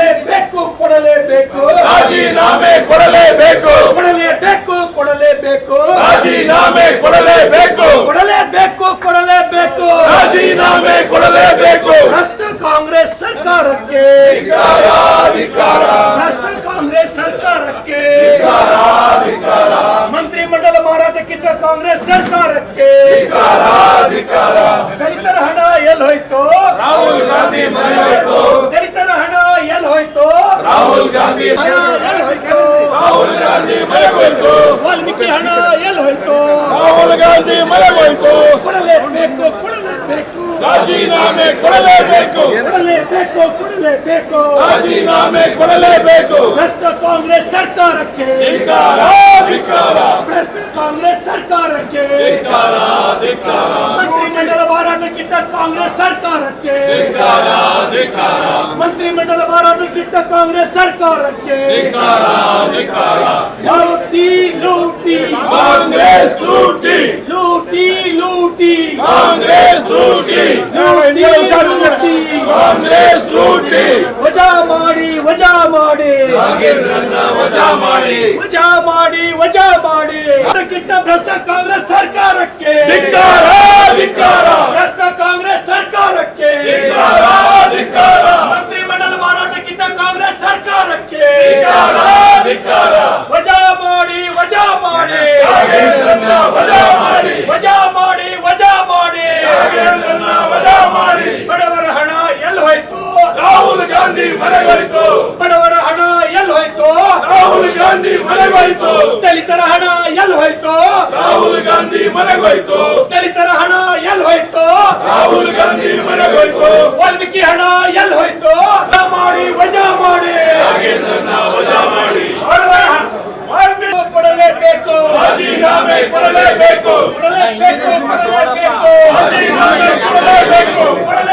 ಕೊಡಲೇಬೇಕು ಕೊಡಲೇಬೇಕು ರಾಜೀನಾಮೆ ಕೊಡಲೇಬೇಕು ಕೊಡಲೇಬೇಕು ಕೊಡಲೇಬೇಕು ರಾಜೀನಾಮೆ ಕೊಡಲೇಬೇಕು ಕೊಡಲೇಬೇಕು ಕೊಡಲೇಬೇಕು ರಾಜೀನಾಮೆ ಕೊಡಲೇಬೇಕು ಭ್ರಷ್ಟ ಕಾಂಗ್ರೆಸ್ ಸರ್ಕಾರಕ್ಕೆ ಭ್ರಷ್ಟ ಕಾಂಗ್ರೆಸ್ ಸರ್ಕಾರಕ್ಕೆ ಮಂತ್ರಿಮಂಡಲ ಮಾರಾಟಕ್ಕಿದ್ದ ಕಾಂಗ್ರೆಸ್ ಸರ್ಕಾರಕ್ಕೆ ದಲಿತರ ಹಣ ಎಲ್ಲೋಯ್ತು ರಾಹುಲ್ ಗಾಂಧಿ ಮನೆ ಹೋಯ್ತು ದಲಿತರ ಹಣ ಎಲ್ಲೋಯ್ತು ರಾಹುಲ್ ಗಾಂಧಿ ಎಲ್ಲೋಯ್ತು ರಾಹುಲ್ ಗಾಂಧಿ ಮನೆ ಹೋಯ್ತು ವಾಲ್ಮೀಕಿ ಹಣ ಎಲ್ಲೋಯ್ತು ರಾಹುಲ್ ಗಾಂಧಿ ಮನೆ ಹೋಯ್ತು ಕೊಡಲೇಬೇಕು ಕೊಡಲೇಬೇಕು ರಾಜೀನಾಮೆ ಕೊಡಲೇಬೇಕು ಕೊಡಲೇಬೇಕು ಕೊಡಲೇಬೇಕು ರಾಜೀನಾಮೆ ಕೊಡಲೇಬೇಕು ಭ್ರಷ್ಟ ಕಾಂಗ್ರೆಸ್ ಸರ್ಕಾರಕ್ಕೆ ಭ್ರಷ್ಟ ಕಾಂಗ್ರೆಸ್ ಸರ್ಕಾರಕ್ಕೆ ಮಂತ್ರಿಮಂಡಲ ಮಾರಾಟಕ್ಕಿದ್ದ ಕಾಂಗ್ರೆಸ್ ಸರ್ಕಾರಕ್ಕೆ ಮಂತ್ರಿಮಂಡಲ ಮಾರಾಟಕ್ಕಿದ್ದ ಕಾಂಗ್ರೆಸ್ ಸರ್ಕಾರಕ್ಕೆ ಲೂಟಿ ಲೂಟಿ ಕಾಂಗ್ರೆಸ್ ಲೂಟಿ ಲೂಟಿ ಲೂಟಿ ಕಾಂಗ್ರೆಸ್ ಲೂಟಿ ಕಾಂಗ್ರೆಸ್ ಲೂಟಿ ವಜಾ ಮಾಡಿ ವಜಾ ಮಾಡಿ ನಾಗೇಂದ್ರನ್ನ ವಜಾ ಮಾಡಿ ವಜಾ ಮಾಡಿ ವಜಾ ಮಾಡಿ ಅದಕ್ಕಿಂತ ಭ್ರಷ್ಟ ಕಾಂಗ್ರೆಸ್ ಸರ್ಕಾರಕ್ಕೆ ಧಿಕ್ಕಾರ ಧಿಕ್ಕಾರ ಭ್ರಷ್ಟ ಕಾಂಗ್ರೆಸ್ ಸರ್ಕಾರಕ್ಕೆ ಧಿಕ್ಕಾರ ಮಂತ್ರಿಮಂಡಲ ಮಾರಾಟಕ್ಕಿಂತ ಕಾಂಗ್ರೆಸ್ ಸರ್ಕಾರಕ್ಕೆ ಧಿಕ್ಕಾರ ವಜಾ ಮಾಡಿ ವಜಾ ಮಾಡಿ ನಾಗೇಂದ್ರನ್ನ ವಜಾ ಮಾಡಿ ವಜಾ ಮಾಡಿ ವಜಾ ಮಾಡಿ ನಾಗೇಂದ್ರನ್ನ ವಜಾ ಮಾಡಿ ಬಡವರ ಹಣ ಎಲ್ಲಿ ಹೋಯ್ತು ರಾಹುಲ್ ಗಾಂಧಿ ಮನೆಗೋಯ್ತು ಬಡವರ ಹಣ ಎಲ್ಲಿ ಹೋಯ್ತು ರಾಹುಲ್ ಗಾಂಧಿ ಮನೆಗೋಯ್ತು ದಲಿತರ ಹಣ ಎಲ್ಲಿ ಹೋಯ್ತು ರಾಹುಲ್ ಗಾಂಧಿ ಮನೆಗೋಯ್ತು ದಲಿತರ ಹಣ ಎಲ್ಲಿ ಹೋಯ್ತು ರಾಹುಲ್ ಗಾಂಧಿ ಮನೆಗೋಯ್ತು ವಾಲ್ಮೀಕಿ ಹಣ ಎಲ್ಲಿ ಹೋಯ್ತು ವಜಾ ಮಾಡಿ ವಜಾ ಮಾಡಿ ನಾಗೇಂದ್ರನ್ನ ವಜಾ ಮಾಡಿ ಬಡವರ ಹಣ ವಾಲ್ಮೀಕಿ ಕೊಡಲೇಬೇಕು ರಾಜೀನಾಮೆ ಕೊಡಲೇಬೇಕು ಕೊಡಲೇಬೇಕು ಕೊಡಲೇಬೇಕು